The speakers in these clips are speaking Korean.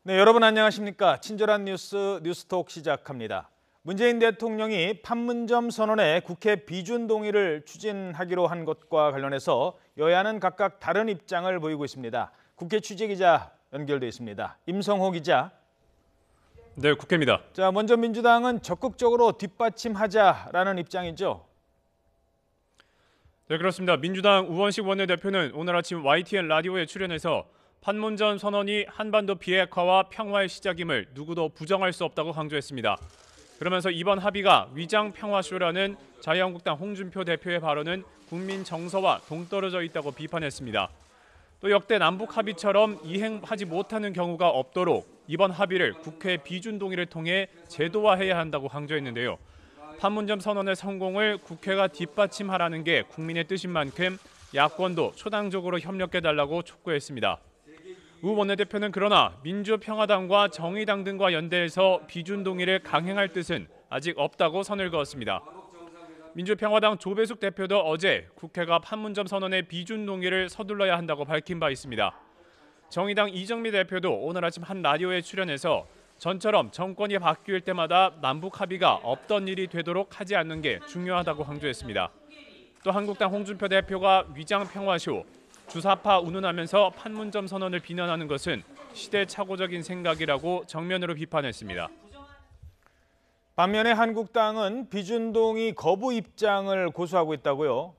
네, 여러분 안녕하십니까? 친절한 뉴스톡 시작합니다. 문재인 대통령이 판문점 선언에 국회 비준 동의를 추진하기로 한 것과 관련해서 여야는 각각 다른 입장을 보이고 있습니다. 국회 취재기자 연결돼 있습니다. 임성호 기자. 네, 국회입니다. 자, 먼저 민주당은 적극적으로 뒷받침하자라는 입장이죠. 네, 그렇습니다. 민주당 우원식 원내대표는 오늘 아침 YTN 라디오에 출연해서 판문점 선언이 한반도 비핵화와 평화의 시작임을 누구도 부정할 수 없다고 강조했습니다. 그러면서 이번 합의가 위장 평화쇼라는 자유한국당 홍준표 대표의 발언은 국민 정서와 동떨어져 있다고 비판했습니다. 또 역대 남북 합의처럼 이행하지 못하는 경우가 없도록 이번 합의를 국회 비준 동의를 통해 제도화해야 한다고 강조했는데요. 판문점 선언의 성공을 국회가 뒷받침하라는 게 국민의 뜻인 만큼 야권도 초당적으로 협력해달라고 촉구했습니다. 우 원내대표는 그러나 민주평화당과 정의당 등과 연대해서 비준 동의를 강행할 뜻은 아직 없다고 선을 그었습니다. 민주평화당 조배숙 대표도 어제 국회가 판문점 선언의 비준 동의를 서둘러야 한다고 밝힌 바 있습니다. 정의당 이정미 대표도 오늘 아침 한 라디오에 출연해서 전처럼 정권이 바뀔 때마다 남북 합의가 없던 일이 되도록 하지 않는 게 중요하다고 강조했습니다. 또 한국당 홍준표 대표가 위장 평화쇼, 주사파 운운하면서 판문점 선언을 비난하는 것은 시대착오적인 생각이라고 정면으로 비판했습니다. 반면에 한국당은 비준 동의 거부 입장을 고수하고 있다고요.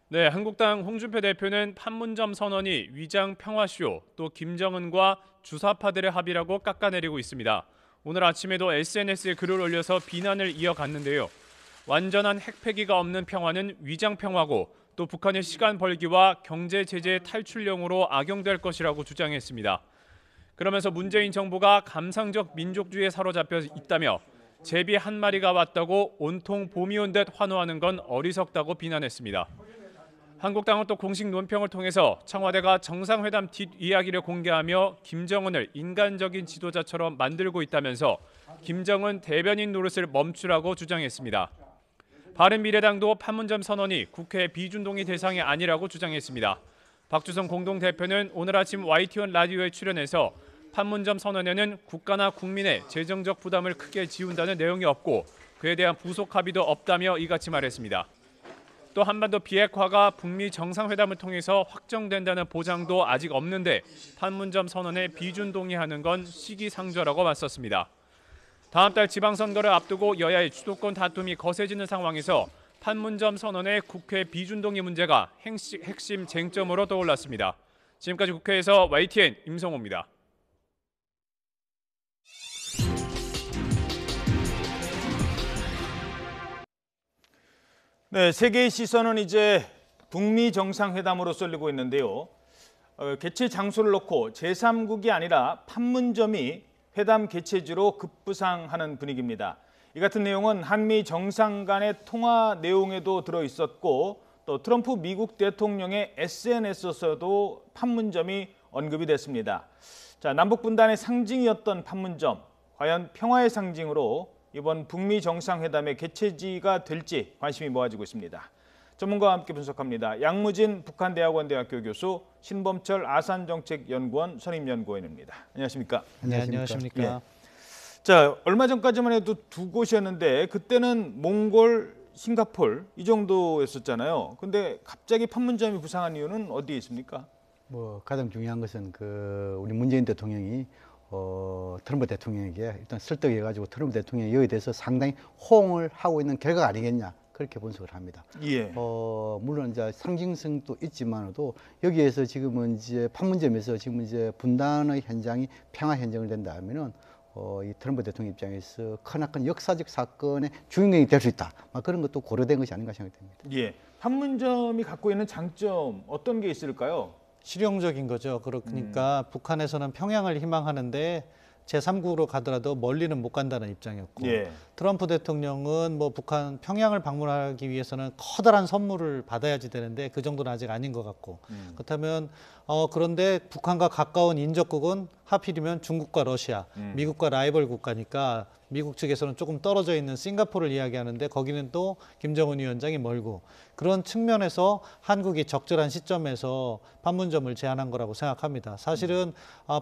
네, 한국당 홍준표 대표는 판문점 선언이 위장 평화쇼, 또 김정은과 주사파들의 합의라고 깎아내리고 있습니다. 오늘 아침에도 SNS에 글을 올려서 비난을 이어갔는데요. 완전한 핵폐기가 없는 평화는 위장 평화고 또 북한의 시간 벌기와 경제 제재 탈출용으로 악용될 것이라고 주장했습니다. 그러면서 문재인 정부가 감상적 민족주의에 사로잡혀 있다며 제비 한 마리가 왔다고 온통 봄이 온 듯 환호하는 건 어리석다고 비난했습니다. 한국당은 또 공식 논평을 통해서 청와대가 정상회담 뒷이야기를 공개하며 김정은을 인간적인 지도자처럼 만들고 있다면서 김정은 대변인 노릇을 멈추라고 주장했습니다. 바른미래당도 판문점 선언이 국회 비준동의 대상이 아니라고 주장했습니다. 박주성 공동대표는 오늘 아침 YTN 라디오에 출연해서 판문점 선언에는 국가나 국민의 재정적 부담을 크게 지운다는 내용이 없고 그에 대한 부속 합의도 없다며 이같이 말했습니다. 또 한반도 비핵화가 북미 정상회담을 통해서 확정된다는 보장도 아직 없는데 판문점 선언에 비준동의하는 건 시기상조라고 맞섰습니다. 다음 달 지방선거를 앞두고 여야의 주도권 다툼이 거세지는 상황에서 판문점 선언의 국회 비준동의 문제가 핵심 쟁점으로 떠올랐습니다. 지금까지 국회에서 YTN 임성호입니다. 네, 세계의 시선은 이제 북미 정상회담으로 쏠리고 있는데요. 개최 장소를 놓고 제3국이 아니라 판문점이 회담 개최지로 급부상하는 분위기입니다. 이 같은 내용은 한미 정상 간의 통화 내용에도 들어있었고 또 트럼프 미국 대통령의 SNS에서도 판문점이 언급이 됐습니다. 자, 남북 분단의 상징이었던 판문점, 과연 평화의 상징으로 이번 북미 정상회담의 개최지가 될지 관심이 모아지고 있습니다. 전문가와 함께 분석합니다. 양무진 북한대학원대학교 교수, 신범철 아산정책연구원 선임연구원입니다. 안녕하십니까? 네, 안녕하십니까? 예. 자, 얼마 전까지만 해도 두 곳이었는데 그때는 몽골, 싱가폴 이 정도였었잖아요. 근데 갑자기 판문점이 부상한 이유는 어디에 있습니까? 가장 중요한 것은 우리 문재인 대통령이 트럼프 대통령에게 일단 설득해가지고 트럼프 대통령이 여기에 대해서 상당히 호응을 하고 있는 결과가 아니겠냐 그렇게 분석을 합니다. 예. 물론 이제 상징성도 있지만도 여기에서 지금은 이제 판문점에서 지금 이제 분단의 현장이 평화 현장을 된다면은 이 트럼프 대통령 입장에서 크나큰 역사적 사건의 주인공이 될 수 있다. 그런 것도 고려된 것이 아닌가 생각됩니다. 예. 판문점이 갖고 있는 장점 어떤 게 있을까요? 실용적인 거죠. 그러니까 북한에서는 평양을 희망하는데 제3국으로 가더라도 멀리는 못 간다는 입장이었고 예. 트럼프 대통령은 북한 평양을 방문하기 위해서는 커다란 선물을 받아야지 되는데 그 정도는 아직 아닌 것 같고 그렇다면 그런데 북한과 가까운 인접국은 하필이면 중국과 러시아, 미국과 라이벌 국가니까 미국 측에서는 조금 떨어져 있는 싱가포르를 이야기하는데 거기는 또 김정은 위원장이 멀고 그런 측면에서 한국이 적절한 시점에서 판문점을 제안한 거라고 생각합니다. 사실은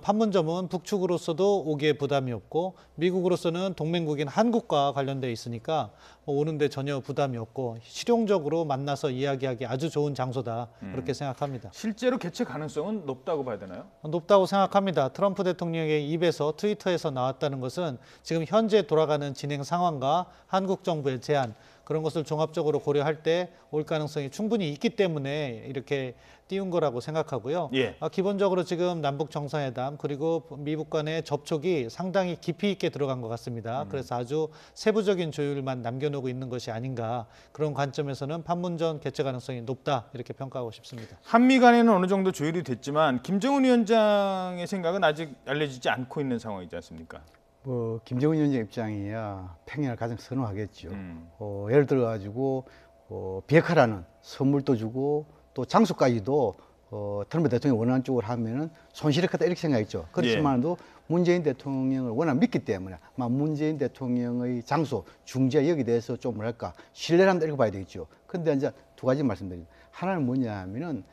판문점은 북측으로서도 오기에 부담이 없고 미국으로서는 동맹국인 한국과 관련돼 있으니까 오는데 전혀 부담이 없고 실용적으로 만나서 이야기하기 아주 좋은 장소다 그렇게 생각합니다. 실제로 개최 가능성은 높다고 봐야 되나요? 높다고 생각합니다. 트럼프 대통령의 입에서 트위터에서 나왔다는 것은 지금 현재 돌아가는 진행 상황과 한국 정부의 제안 그런 것을 종합적으로 고려할 때 올 가능성이 충분히 있기 때문에 이렇게 띄운 거라고 생각하고요. 예. 기본적으로 지금 남북 정상회담 그리고 미국 간의 접촉이 상당히 깊이 있게 들어간 것 같습니다. 그래서 아주 세부적인 조율만 남겨놓고 있는 것이 아닌가 그런 관점에서는 판문점 개최 가능성이 높다 이렇게 평가하고 싶습니다. 한미 간에는 어느 정도 조율이 됐지만 김정은 위원장의 생각은 아직 알려지지 않고 있는 상황이지 않습니까? 김정은 위원장 입장이야 평양을 가장 선호하겠죠. 예를 들어 가지고 비핵화라는 선물도 주고 또 장소까지도 트럼프 대통령이 원하는 쪽으로 하면은 손실을 크다 이렇게 생각했죠. 그렇지만도 문재인 대통령을 워낙 믿기 때문에 아마 문재인 대통령의 장소, 중재 여기 대해서 좀 뭐랄까 신뢰를 한다 이렇게 봐야 되겠죠. 근데 이제 두 가지 말씀드립니다. 하나는 뭐냐 하면은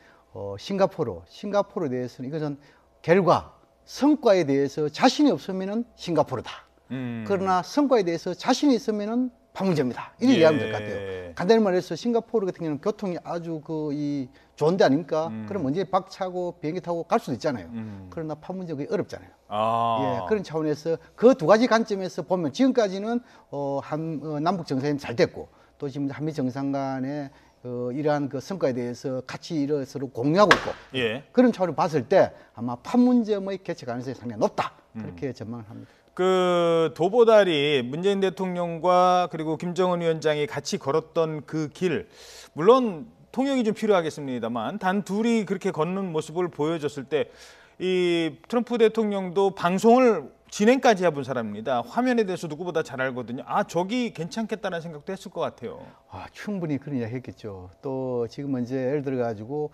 싱가포르에 대해서는 이것은 결과 성과에 대해서 자신이 없으면은 싱가포르다. 그러나 성과에 대해서 자신이 있으면은 판문점이다. 이렇게 이해하면 될 것 같아요. 간단히 말해서 싱가포르 같은 경우는 교통이 아주 좋은데 아닙니까? 그럼 언제 박차고 비행기 타고 갈 수도 있잖아요. 그러나 판문점 그게 어렵잖아요. 예, 그런 차원에서 그 두 가지 관점에서 보면 지금까지는 남북 정상회담이 잘 됐고 또 지금 한미 정상 간에 이러한 그 성과에 대해서 같이 서로 공유하고 있고 그런 차원을 봤을 때 아마 판문점의 개최 가능성이 상당히 높다. 그렇게 전망을 합니다. 그 도보다리 문재인 대통령과 그리고 김정은 위원장이 같이 걸었던 그 길, 물론 통역이 좀 필요하겠습니다만 단 둘이 그렇게 걷는 모습을 보여줬을 때 이 트럼프 대통령도 방송을 진행까지 해본 사람입니다. 화면에 대해서 누구보다 잘 알거든요. 저기 괜찮겠다는 생각도 했을 것 같아요. 충분히 그런 이야기 했겠죠. 또 지금 이제 예를 들어 가지고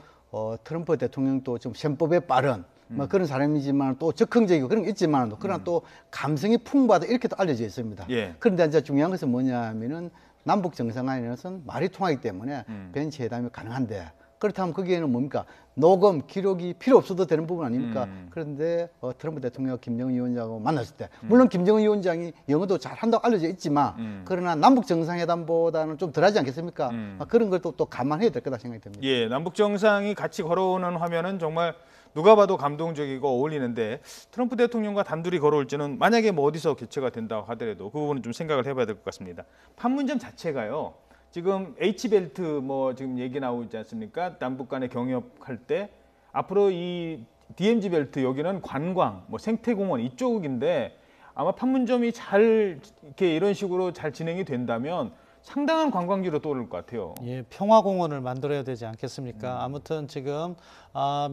트럼프 대통령도 좀 셈법에 빠른 그런 사람이지만 또 적극적이고 그런 게 있지만 그러나 또 감성이 풍부하다 이렇게 또 알려져 있습니다. 그런데 이제 중요한 것은 뭐냐 하면은 남북 정상간에서는 말이 통하기 때문에 벤치 회담이 가능한데 그렇다면 거기에는 뭡니까? 녹음, 기록이 필요 없어도 되는 부분 아닙니까? 그런데 트럼프 대통령과 김정은 위원장하고 만났을 때 물론 김정은 위원장이 영어도 잘 한다고 알려져 있지만 그러나 남북 정상회담보다는 좀 덜하지 않겠습니까? 그런 걸 또 감안해야 될 거다 생각이 듭니다. 예, 남북 정상이 같이 걸어오는 화면은 정말 누가 봐도 감동적이고 어울리는데 트럼프 대통령과 단둘이 걸어올지는 만약에 뭐 어디서 개최가 된다고 하더라도 그 부분은 좀 생각을 해봐야 될 것 같습니다. 판문점 자체가요. 지금 H벨트 뭐 지금 얘기 나오지 않습니까? 남북 간의 경협할 때 앞으로 이 DMZ 벨트 여기는 관광, 뭐 생태공원 이쪽인데 아마 판문점이 잘 이렇게 이런 식으로 잘 진행이 된다면 상당한 관광지로 떠오를 것 같아요. 예, 평화공원을 만들어야 되지 않겠습니까? 아무튼 지금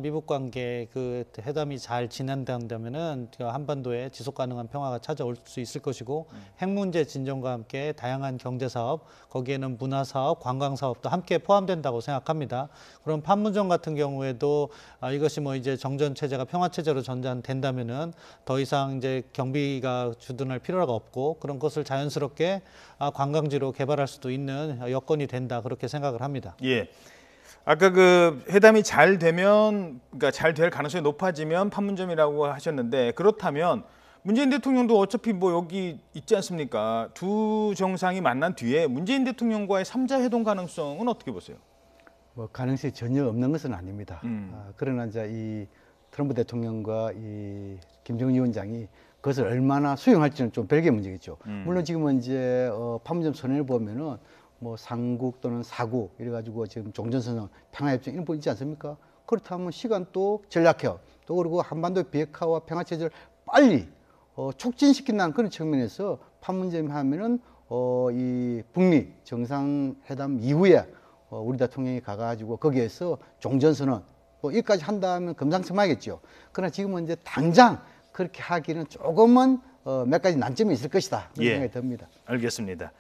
미북 관계 그 회담이 잘 진행된다면은 한반도에 지속 가능한 평화가 찾아올 수 있을 것이고 핵 문제 진정과 함께 다양한 경제 사업, 거기에는 문화 사업, 관광 사업도 함께 포함된다고 생각합니다. 그럼 판문점 같은 경우에도 이것이 뭐 이제 정전 체제가 평화 체제로 전환된다면은 더 이상 이제 경비가 주둔할 필요가 없고 그런 것을 자연스럽게 관광지로 개발할 수도 있는 여건이 된다 그렇게 생각을 합니다. 예. 아까 그 회담이 잘 되면, 그러니까 잘 될 가능성이 높아지면 판문점이라고 하셨는데 그렇다면 문재인 대통령도 어차피 뭐 여기 있지 않습니까? 두 정상이 만난 뒤에 문재인 대통령과의 3자 회동 가능성은 어떻게 보세요? 뭐 가능성이 전혀 없는 것은 아닙니다. 그러나 이제 이 트럼프 대통령과 이 김정은 위원장이 그것을 얼마나 수용할지는 좀 별개의 문제겠죠. 물론 지금은 이제 판문점 선언을 보면은 뭐 상국 또는 사국 이래가지고 지금 종전선언, 평화협정 이런 거 있지 않습니까? 그렇다면 시간 또 전략협 또 그리고 한반도의 비핵화와 평화체제를 빨리 촉진시킨다는 그런 측면에서 판문점 하면은 이 북미 정상회담 이후에 우리 대통령이 가가지고 거기에서 종전선언 뭐 여기까지 한다면 금상첨화겠죠. 그러나 지금은 이제 당장 그렇게 하기는 조금은 몇 가지 난점이 있을 것이다 그런 생각이 듭니다. 알겠습니다.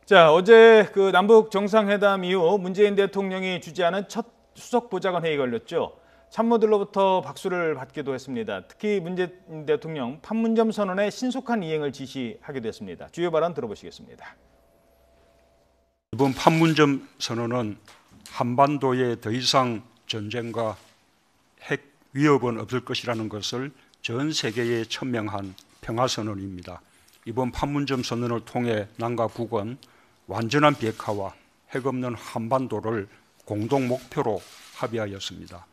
자, 어제 그 남북 정상회담 이후 문재인 대통령이 주재하는 첫 수석 보좌관 회의가 열렸죠. 참모들로부터 박수를 받기도 했습니다. 특히 문재인 대통령 판문점 선언의 신속한 이행을 지시하기도 했습니다. 주요 발언 들어보시겠습니다. 이번 판문점 선언은 한반도에 더 이상 전쟁과 핵 위협은 없을 것이라는 것을 전 세계에 천명한 평화선언입니다. 이번 판문점 선언을 통해 남과 북은 완전한 비핵화와 핵 없는 한반도를 공동 목표로 합의하였습니다.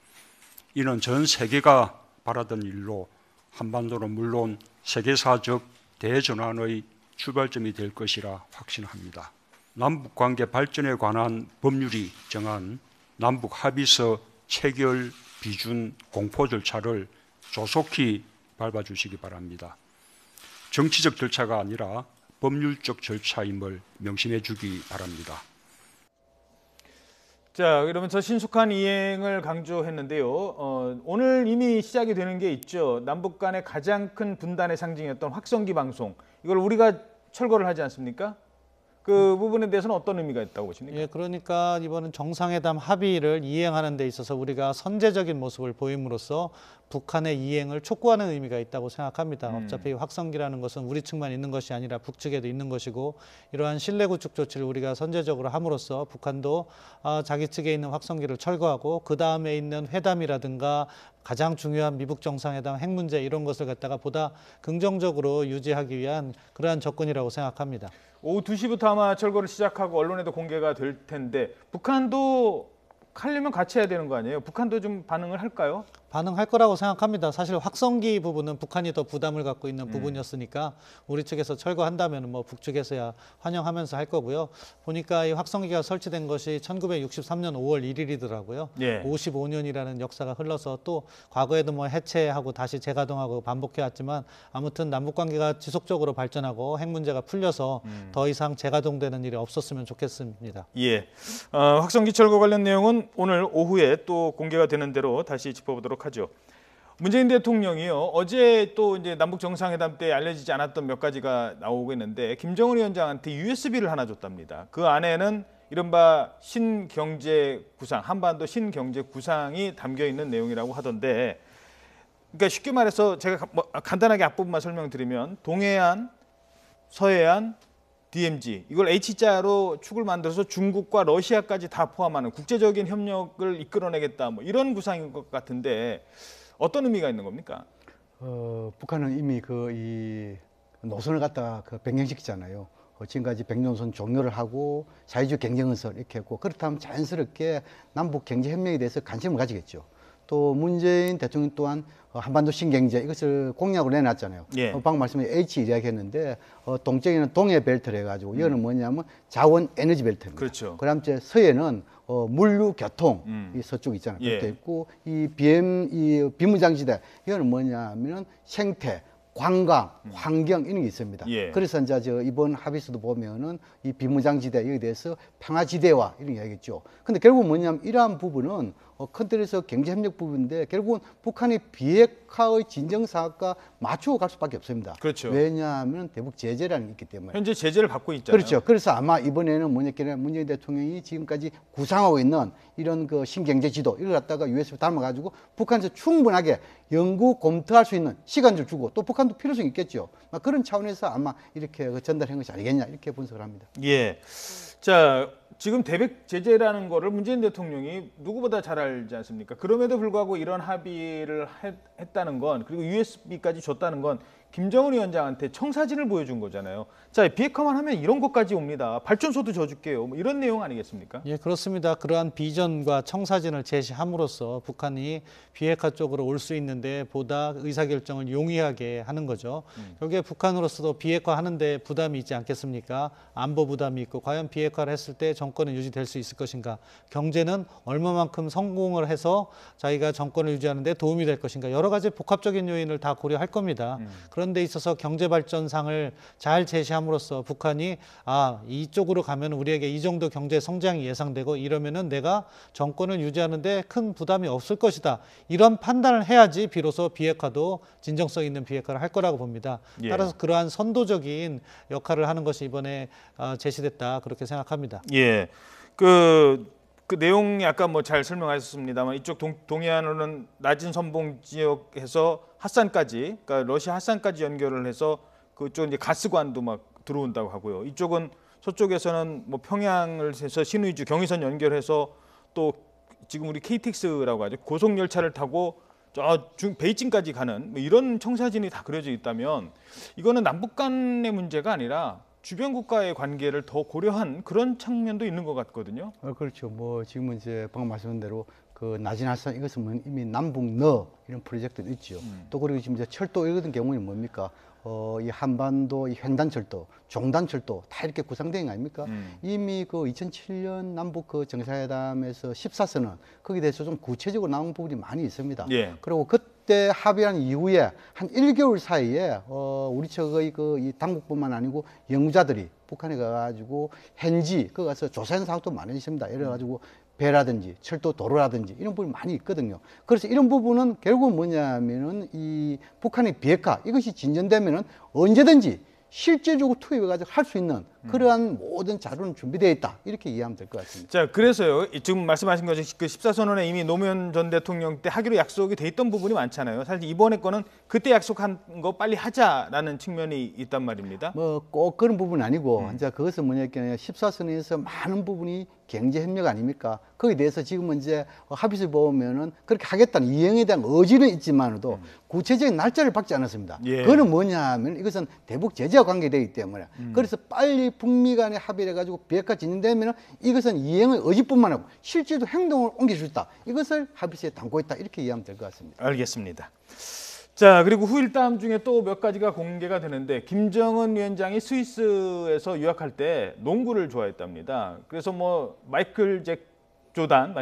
이는 전 세계가 바라던 일로 한반도는 물론 세계사적 대전환의 출발점이 될 것이라 확신합니다. 남북관계 발전에 관한 법률이 정한 남북 합의서 체결 비준 공포 절차를 조속히 밟아주시기 바랍니다. 정치적 절차가 아니라 법률적 절차임을 명심해 주기 바랍니다. 자, 그러면서 신속한 이행을 강조했는데요. 오늘 이미 시작이 되는 게 있죠. 남북 간의 가장 큰 분단의 상징이었던 확성기 방송. 이걸 우리가 철거를 하지 않습니까? 그 부분에 대해서는 어떤 의미가 있다고 보십니까? 예, 그러니까 이번은 정상회담 합의를 이행하는 데 있어서 우리가 선제적인 모습을 보임으로써 북한의 이행을 촉구하는 의미가 있다고 생각합니다. 어차피 확성기라는 것은 우리 측만 있는 것이 아니라 북측에도 있는 것이고 이러한 신뢰 구축 조치를 우리가 선제적으로 함으로써 북한도 자기 측에 있는 확성기를 철거하고 그 다음에 있는 회담이라든가 가장 중요한 미북 정상회담 핵 문제 이런 것을 갖다가 보다 긍정적으로 유지하기 위한 그러한 접근이라고 생각합니다. 오후 2시부터 아마 철거를 시작하고 언론에도 공개가 될 텐데 북한도 하려면 같이 해야 되는 거 아니에요? 북한도 좀 반응을 할까요? 반응할 거라고 생각합니다. 사실 확성기 부분은 북한이 더 부담을 갖고 있는 부분이었으니까 우리 측에서 철거한다면 뭐 북측에서야 환영하면서 할 거고요. 보니까 이 확성기가 설치된 것이 1963년 5월 1일이더라고요. 예. 55년이라는 역사가 흘러서 또 과거에도 뭐 해체하고 다시 재가동하고 반복해 왔지만 아무튼 남북 관계가 지속적으로 발전하고 핵 문제가 풀려서 더 이상 재가동되는 일이 없었으면 좋겠습니다. 예. 확성기 철거 관련 내용은 오늘 오후에 또 공개가 되는 대로 다시 짚어보도록 하죠. 문재인 대통령이요. 어제 또 이제 남북 정상회담 때 알려지지 않았던 몇 가지가 나오고 있는데 김정은 위원장한테 USB를 하나 줬답니다. 그 안에는 이른바 신경제 구상, 한반도 신경제 구상이 담겨 있는 내용이라고 하던데, 그러니까 쉽게 말해서 제가 간단하게 앞부분만 설명드리면 동해안, 서해안, DMZ 이걸 H자로 축을 만들어서 중국과 러시아까지 다 포함하는 국제적인 협력을 이끌어내겠다 뭐 이런 구상인 것 같은데 어떤 의미가 있는 겁니까? 북한은 이미 이 노선을 갖다가 변경시키잖아요. 지금까지 백년선 종료를 하고 사회주의 경쟁선을 이렇게 했고 그렇다면 자연스럽게 남북 경제 협력에 대해서 관심을 가지겠죠. 또 문재인 대통령 또한 한반도 신경제 이것을 공약으로 내놨잖아요. 예. 방금 말씀에 H 이야기했는데 동쪽에는 동해 벨트를 해가지고 이거는 뭐냐면 자원 에너지 벨트입니다. 그렇죠. 그다음 이제 서해는 물류 교통 이 서쪽 있잖아요. 예. 그것도 있고 이 비무장지대 이거는 뭐냐면은 생태 관광, 환경 이런 게 있습니다. 예. 그래서 이제 이번 합의서도 보면은 이 비무장지대 여기에 대해서 평화지대화 이런 이야기겠죠. 근데 결국 뭐냐면 이러한 부분은 큰 틀에서 경제협력 부분인데 결국은 북한이 비핵화의 진정사업과 맞추어 갈 수밖에 없습니다. 그렇죠. 왜냐하면 대북 제재라는 게 있기 때문에. 현재 제재를 받고 있잖아요. 그렇죠. 그래서 아마 이번에는 뭐냐면 문재인 대통령이 지금까지 구상하고 있는 이런 그 신경제 지도 이걸 갖다가 USB 담아가지고 북한에서 충분하게 연구 검토할 수 있는 시간을 주고 또 북한도 필요성이 있겠죠. 그런 차원에서 아마 이렇게 전달한 것이 아니겠냐 이렇게 분석을 합니다. 예. 자, 지금 대북 제재라는 거를 문재인 대통령이 누구보다 잘 알지 않습니까? 그럼에도 불구하고 이런 합의를 했다는 건 그리고 USB까지 줬다는 건 김정은 위원장한테 청사진을 보여준 거잖아요. 자, 비핵화만 하면 이런 것까지 옵니다. 발전소도 져줄게요. 뭐 이런 내용 아니겠습니까? 예, 그렇습니다. 그러한 비전과 청사진을 제시함으로써 북한이 비핵화 쪽으로 올 수 있는데 보다 의사결정을 용이하게 하는 거죠. 여기에 북한으로서도 비핵화 하는데 부담이 있지 않겠습니까? 안보 부담이 있고 과연 비핵화를 했을 때 정권은 유지될 수 있을 것인가? 경제는 얼마만큼 성공을 해서 자기가 정권을 유지하는 데 도움이 될 것인가? 여러 가지 복합적인 요인을 다 고려할 겁니다. 그런 데 있어서 경제발전상을 잘 제시함으로써 북한이 이쪽으로 가면 우리에게 이 정도 경제 성장이 예상되고 이러면은 내가 정권을 유지하는 데 큰 부담이 없을 것이다. 이런 판단을 해야지 비로소 비핵화도 진정성 있는 비핵화를 할 거라고 봅니다. 예. 따라서 그러한 선도적인 역할을 하는 것이 이번에 제시됐다 그렇게 생각합니다. 예. 그 내용이 아까 뭐 잘 설명하셨습니다만 이쪽 동해안으로는 낮은 선봉 지역에서 핫산까지, 그러니까 러시아 핫산까지 연결을 해서 그쪽 이제 가스관도 막 들어온다고 하고요. 이쪽은 서쪽에서는 뭐 평양을 해서 신의주 경의선 연결해서 또 지금 우리 KTX라고 하죠. 고속 열차를 타고 저 베이징까지 가는 뭐 이런 청사진이 다 그려져 있다면 이거는 남북 간의 문제가 아니라 주변 국가의 관계를 더 고려한 그런 측면도 있는 것 같거든요. 그렇죠. 뭐 지금은 이제 방금 말씀한 대로 그 나진 할산 이것은 뭐 이미 남북너 이런 프로젝트도 있죠. 또 그리고 지금 이제 철도 이런 경우는 뭡니까? 이 한반도 이 횡단철도, 종단철도 다 이렇게 구상된 거 아닙니까? 이미 그 2007년 남북 그 정상회담에서 14선언 거기에 대해서 좀 구체적으로 나온 부분이 많이 있습니다. 예. 그리고 그때 합의한 이후에 한 1개월 사이에 우리 측의 그 이 당국뿐만 아니고 연구자들이 북한에 가가지고 현지 그 가서 조사한 사업도 많이 있습니다. 이래 가지고 배라든지 철도 도로라든지 이런 부분이 많이 있거든요. 그래서 이런 부분은 결국 뭐냐면은 이 북한의 비핵화 이것이 진전되면은 언제든지 실제적으로 투입해가지고 할 수 있는 그러한 모든 자료는 준비되어 있다 이렇게 이해하면 될 것 같습니다. 자, 그래서요. 지금 말씀하신 거죠. 그 14선언에 이미 노무현 전 대통령 때 하기로 약속이 돼 있던 부분이 많잖아요. 사실 이번에 거는 그때 약속한 거 빨리 하자라는 측면이 있단 말입니다. 뭐 꼭 그런 부분은 아니고 이제 그것은 뭐냐면 14선에서 많은 부분이 경제 협력 아닙니까? 거기에 대해서 지금은 이제 합의서 보면은 그렇게 하겠다는 이행에 대한 의지는 있지만도 구체적인 날짜를 박지 않았습니다. 예. 그거는 뭐냐면 이것은 대북 제재와 관계되기 때문에 그래서 빨리 북미 간에 합의를 해가지고 비핵화 진행되면은 이것은 이행의 의지뿐만 아니고 실제로 행동을 옮길 수 있다. 이것을 합의서에 담고 있다. 이렇게 이해하면 될 것 같습니다. 알겠습니다. 자, 그리고 후일담 중에 또 몇 가지가 공개가 되는데 김정은 위원장이 스위스에서 유학할 때 농구를 좋아했답니다. 그래서 뭐 마이클 조단,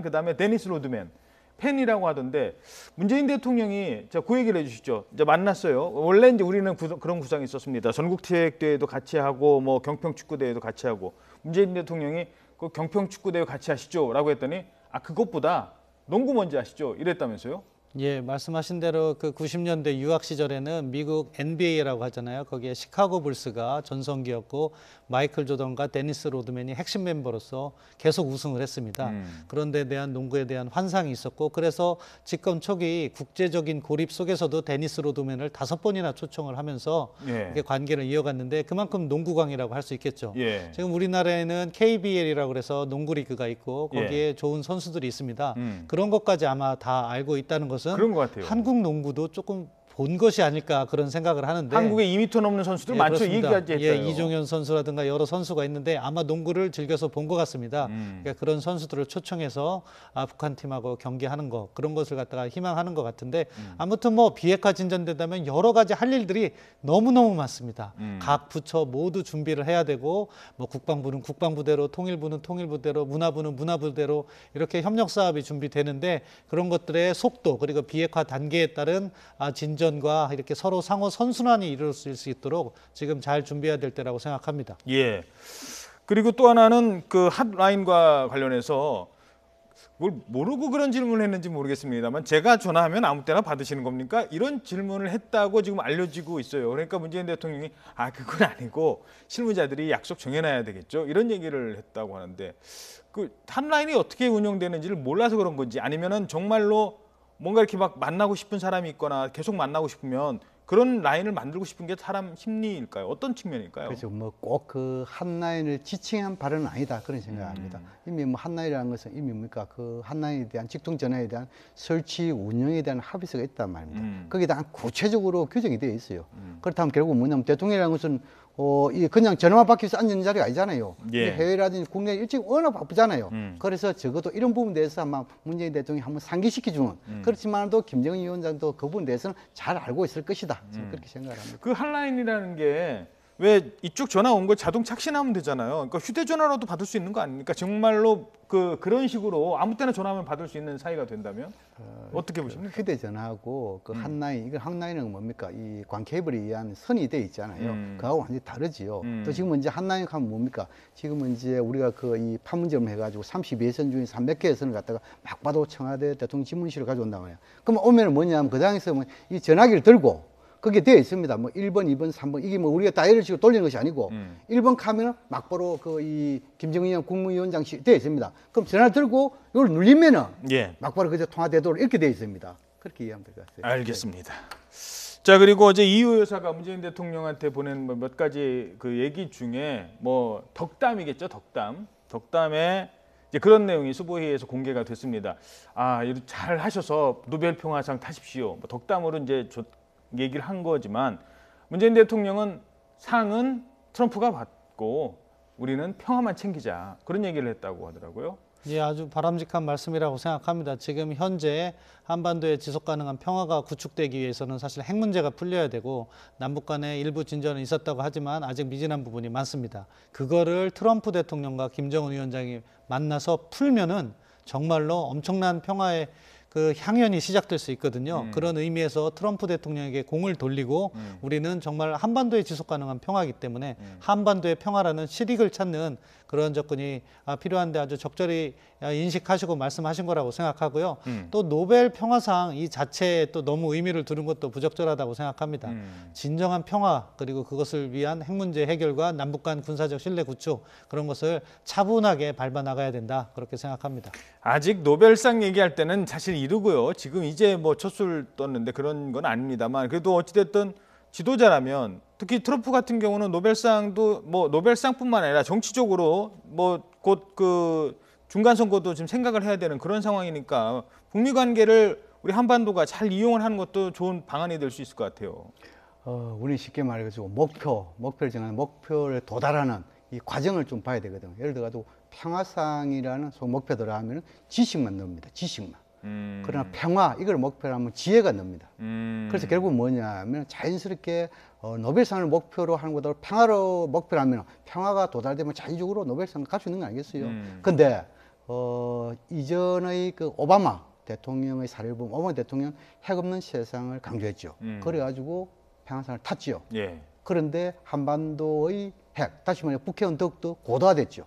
그다음에 데니스 로드맨 팬이라고 하던데 문재인 대통령이 그 얘기를 해주시죠. 이제 만났어요. 원래 이제 우리는 그런 구상이 있었습니다. 전국체육대회도 같이 하고 뭐 경평축구대회도 같이 하고 문재인 대통령이 그 경평축구대회 같이 하시죠라고 했더니 그것보다 농구 먼저 하시죠 이랬다면서요. 예, 말씀하신 대로 그 90년대 유학 시절에는 미국 NBA라고 하잖아요. 거기에 시카고 불스가 전성기였고 마이클 조던과 데니스 로드맨이 핵심 멤버로서 계속 우승을 했습니다. 그런데 대한 농구에 대한 환상이 있었고 그래서 집권 초기 국제적인 고립 속에서도 데니스 로드맨을 5번이나 초청을 하면서 예. 이렇게 관계를 이어갔는데 그만큼 농구광이라고 할 수 있겠죠. 예. 지금 우리나라에는 KBL이라고 해서 농구 리그가 있고 거기에 예. 좋은 선수들이 있습니다. 그런 것까지 아마 다 알고 있다는 것은 그런 것 같아요. 한국 농구도 조금 본 것이 아닐까 그런 생각을 하는데 한국에 2m 넘는 선수들 예, 많죠. 그렇습니다. 얘기까지 했어요. 예, 이종현 선수라든가 여러 선수가 있는데 아마 농구를 즐겨서 본 것 같습니다. 그러니까 그런 선수들을 초청해서 북한 팀하고 경기하는 거 그런 것을 갖다가 희망하는 것 같은데 아무튼 뭐 비핵화 진전된다면 여러 가지 할 일들이 너무너무 많습니다. 각 부처 모두 준비를 해야 되고 뭐 국방부는 국방부대로 통일부는 통일부대로 문화부는 문화부대로 이렇게 협력 사업이 준비되는데 그런 것들의 속도 그리고 비핵화 단계에 따른 진전과 이렇게 서로 상호 선순환이 이루어질 수 있도록 지금 잘 준비해야 될 때라고 생각합니다. 예. 그리고 또 하나는 그 핫라인과 관련해서 뭘 모르고 그런 질문을 했는지 모르겠습니다만 제가 전화하면 아무 때나 받으시는 겁니까? 이런 질문을 했다고 지금 알려지고 있어요. 그러니까 문재인 대통령이 그건 아니고 실무자들이 약속 정해놔야 되겠죠. 이런 얘기를 했다고 하는데 그 핫라인이 어떻게 운영되는지를 몰라서 그런 건지 아니면은 정말로 뭔가 이렇게 막 만나고 싶은 사람이 있거나 계속 만나고 싶으면 그런 라인을 만들고 싶은 게 사람 심리일까요? 어떤 측면일까요? 그렇죠. 뭐 꼭 그 핫라인을 지칭한 발언은 아니다 그런 생각합니다. 이미 뭐 핫라인이라는 것은 이미 뭡니까 그 핫라인에 대한 직통 전화에 대한 설치 운영에 대한 합의서가 있단 말입니다. 거기에 대한 구체적으로 규정이 되어 있어요. 그렇다면 결국 뭐냐면 대통령이라는 것은 이 그냥 전화만 받기위해서 앉는 자리가 아니잖아요. 예. 해외라든지 국내 일찍 워낙 바쁘잖아요. 그래서 적어도 이런 부분에 대해서 아마 문재인 대통령이 한번 상기시켜주는 그렇지만도 김정은 위원장도 그 부분에 대해서는 잘 알고 있을 것이다. 저는 그렇게 생각을 합니다. 그 핫라인이라는 게 왜 이쪽 전화 온 거 자동 착신하면 되잖아요. 그러니까 휴대전화로도 받을 수 있는 거 아닙니까? 정말로 그런 식으로 아무 때나 전화하면 받을 수 있는 사이가 된다면 어떻게 보십니까? 휴대전화하고 그 핫라인, 이거 핫라인은 뭡니까? 이 광 케이블에 의한 선이 돼 있잖아요. 그하고 완전히 다르지요. 또 지금 이제 핫라인 하면 뭡니까? 지금은 이제 우리가 그 이 판문점 해가지고 32선 중에 300개의 선을 갖다가 막바도 청와대 대통령 집무실을 가져온단 말이에요. 그럼 오면은 뭐냐면 그 당에서 이 전화기를 들고 그게 되어 있습니다. 뭐 1번, 2번, 3번 이게 뭐 우리가 다이얼식으로 돌리는 것이 아니고 1번 카면은 막바로 그 이 김정은 국무위원장실 되어 있습니다. 그럼 전화 들고 이걸 눌리면은 예. 막바로 그저 통화되도록 이렇게 되어 있습니다. 그렇게 이해하면 될 것 같아요. 알겠습니다. 자, 그리고 어제 이호 여사가 문재인 대통령한테 보낸 뭐 몇 가지 그 얘기 중에 뭐 덕담이겠죠, 덕담. 덕담에 이제 그런 내용이 수보회의에서 공개가 됐습니다. 아, 이렇게 잘 하셔서 노벨 평화상 타십시오. 뭐 덕담으로 이제 얘기를 한 거지만 문재인 대통령은 상은 트럼프가 받고 우리는 평화만 챙기자. 그런 얘기를 했다고 하더라고요. 예, 아주 바람직한 말씀이라고 생각합니다. 지금 현재 한반도의 지속 가능한 평화가 구축되기 위해서는 사실 핵 문제가 풀려야 되고 남북 간의 일부 진전은 있었다고 하지만 아직 미진한 부분이 많습니다. 그거를 트럼프 대통령과 김정은 위원장이 만나서 풀면은 정말로 엄청난 평화의 그 향연이 시작될 수 있거든요. 그런 의미에서 트럼프 대통령에게 공을 돌리고 우리는 정말 한반도의 지속 가능한 평화이기 때문에 한반도의 평화라는 실익을 찾는 그런 접근이 필요한데 아주 적절히 인식하시고 말씀하신 거라고 생각하고요. 또 노벨 평화상 이 자체에 또 너무 의미를 두는 것도 부적절하다고 생각합니다. 진정한 평화 그리고 그것을 위한 핵 문제 해결과 남북 간 군사적 신뢰 구축 그런 것을 차분하게 밟아 나가야 된다 그렇게 생각합니다. 아직 노벨상 얘기할 때는 사실 이르고요. 지금 이제 뭐 첫술 떴는데 그런 건 아닙니다만 그래도 어찌됐든 지도자라면 특히 트럼프 같은 경우는 노벨상도 뭐 노벨상뿐만 아니라 정치적으로 뭐 곧 그 중간 선거도 지금 생각을 해야 되는 그런 상황이니까 북미 관계를 우리 한반도가 잘 이용을 하는 것도 좋은 방안이 될 수 있을 것 같아요. 우리 쉽게 말해가지고 목표를 정하는 목표를 도달하는 이 과정을 좀 봐야 되거든요. 예를 들어가지고 평화상이라는 목표대로 하면 지식만 넣습니다. 지식만. 그러나 평화 이걸 목표로 하면 지혜가 넣습니다. 그래서 결국 뭐냐면 자연스럽게 노벨상을 목표로 하는 것보다 평화로 목표로 하면 평화가 도달되면 자의적으로 노벨상을 갈 수 있는 거 아니겠어요? 근데 이전의 그 오바마 대통령의 사례를 보면 오바마 대통령 핵 없는 세상을 강조했죠. 그래가지고 평화상을 탔죠. 예. 그런데 한반도의 핵, 다시 말해 북핵은 더욱더 고도화됐죠.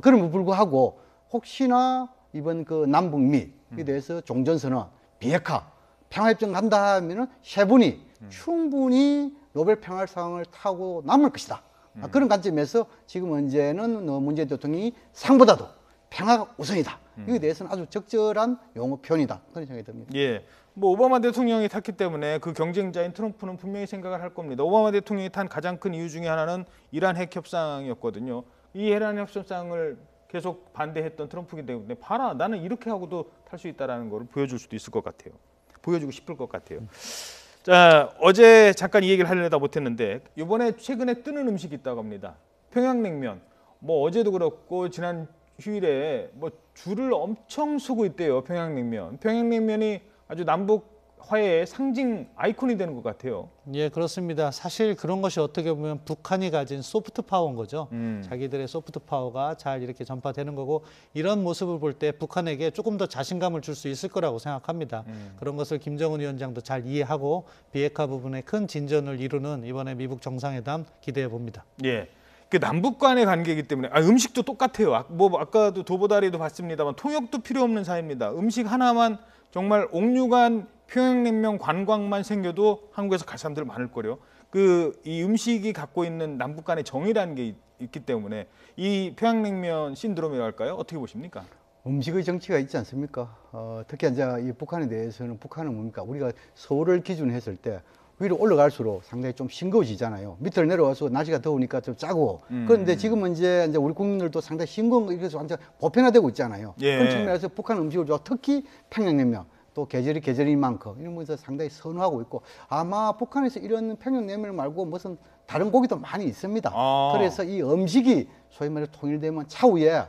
그럼에도 불구하고 혹시나 이번 그 남북미에 대해서 종전선언, 비핵화, 평화협정 간다 하면은 세 분이 충분히 노벨 평화상을 타고 남을 것이다. 그런 관점에서 지금 현재는 문재인 대통령이 상보다도 평화가 우선이다. 이에 대해서는 아주 적절한 용어 표현이다. 그런 생각이 듭니다. 예. 뭐 오바마 대통령이 탔기 때문에 그 경쟁자인 트럼프는 분명히 생각을 할 겁니다. 오바마 대통령이 탄 가장 큰 이유 중에 하나는 이란 핵 협상이었거든요. 이 이란 핵 협상을 계속 반대했던 트럼프이기 때문에 봐라 나는 이렇게 하고도 탈 수 있다라는 걸 보여줄 수도 있을 것 같아요. 보여주고 싶을 것 같아요. 자, 어제 잠깐 이 얘기를 하려다 못했는데 이번에 최근에 뜨는 음식이 있다고 합니다. 평양냉면. 뭐 어제도 그렇고 지난 휴일에 뭐 줄을 엄청 서고 있대요. 평양냉면. 평양냉면이 아주 남북 화해의 상징 아이콘이 되는 것 같아요. 예, 그렇습니다. 사실 그런 것이 어떻게 보면 북한이 가진 소프트 파워인 거죠. 자기들의 소프트 파워가 잘 이렇게 전파되는 거고 이런 모습을 볼 때 북한에게 조금 더 자신감을 줄 수 있을 거라고 생각합니다. 그런 것을 김정은 위원장도 잘 이해하고 비핵화 부분에 큰 진전을 이루는 이번에 미북 정상회담 기대해 봅니다. 예. 그 남북 간의 관계이기 때문에 음식도 똑같아요. 뭐 아까도 도보다리도 봤습니다만 통역도 필요 없는 사이입니다. 음식 하나만 정말 옥류관 평양냉면 관광만 생겨도 한국에서 갈 사람들 많을 거요. 이 음식이 갖고 있는 남북 간의 정이라는 게 있기 때문에 이 평양냉면 신드롬이라고 할까요? 어떻게 보십니까? 음식의 정치가 있지 않습니까? 특히 이제 이 북한에 대해서는 북한은 뭡니까? 우리가 서울을 기준으로 했을 때 위로 올라갈수록 상당히 좀 싱거워지잖아요. 밑으로 내려와서 날씨가 더우니까 좀 짜고. 그런데 지금은 이제 우리 국민들도 상당히 싱거운 거 이래서 완전 보편화되고 있잖아요. 예. 그런 측면에서 북한 음식을 좋아 특히 평양냉면 또 계절이 많고 이런 것에서 상당히 선호하고 있고 아마 북한에서 이런 평양냉면 말고 무슨 다른 고기도 많이 있습니다. 그래서 이 음식이 소위 말해 통일되면 차후에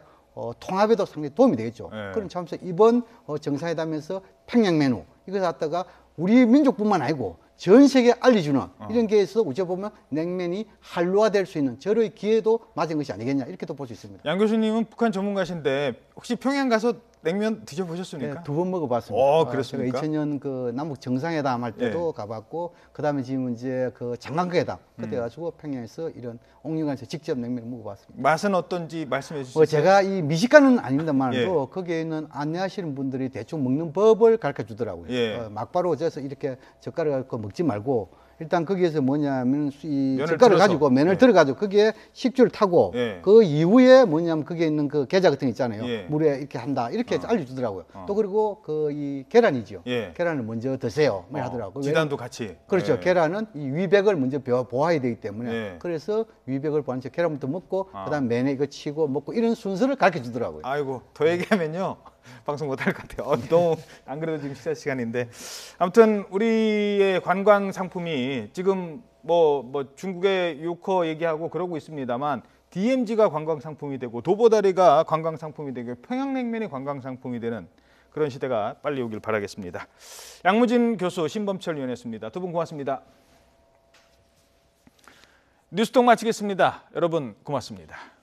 통합에도 상당히 도움이 되겠죠. 네. 그런 차원에서 이번 정상회담에서 평양 메뉴 이거 갖다가 우리 민족뿐만 아니고 전 세계에 알려주는 이런 게에서 우리가 보면 냉면이 한류화될 수 있는 저의 기회도 맞은 것이 아니겠냐 이렇게도 볼 수 있습니다. 양 교수님은 북한 전문가신데 혹시 평양 가서 냉면 드셔보셨습니까? 네, 2번 먹어봤습니다. 그렇습니까? 제가 2000년 그 남북 정상회담 할 때도 가봤고, 그 다음에 지금 이제 그 장관회담 그때 가지고 평양에서 이런 옥류관에서 직접 냉면을 먹어봤습니다. 맛은 어떤지 말씀해 주시죠. 제가 이 미식가는 아닙니다만도 거기에 있는 안내하시는 분들이 대충 먹는 법을 가르쳐 주더라고요. 예. 막바로 져서 이렇게 젓가락 갖고 먹지 말고 일단 거기에서 뭐냐면 이 면을 젓갈을 들어서. 가지고 면을 예. 들어가지고 거기에 식초를 타고 예. 그 이후에 뭐냐면 거기에 있는 그 게자 같은 거 있잖아요. 예. 물에 이렇게 한다 이렇게 알려주더라고요. 또 그리고 그 이 계란이죠. 예. 계란을 먼저 드세요. 뭐 하더라고요. 지단도 같이. 그렇죠. 예. 계란은 이 위백을 먼저 보아야 되기 때문에 예. 그래서 위백을 보완 채 계란부터 먹고 아. 그다음 면에 이거 치고 먹고 이런 순서를 가르쳐 주더라고요. 아이고 더 얘기하면요 방송 못할 것 같아요. 너무 안 그래도 지금 식사 시간인데 아무튼 우리의 관광 상품이 지금 뭐 중국의 요커 얘기하고 그러고 있습니다만 DMZ가 관광 상품이 되고 도보다리가 관광 상품이 되고 평양냉면이 관광 상품이 되는 그런 시대가 빨리 오길 바라겠습니다. 양무진 교수, 신범철 위원이었습니다. 두 분 고맙습니다. 뉴스톡 마치겠습니다. 여러분 고맙습니다.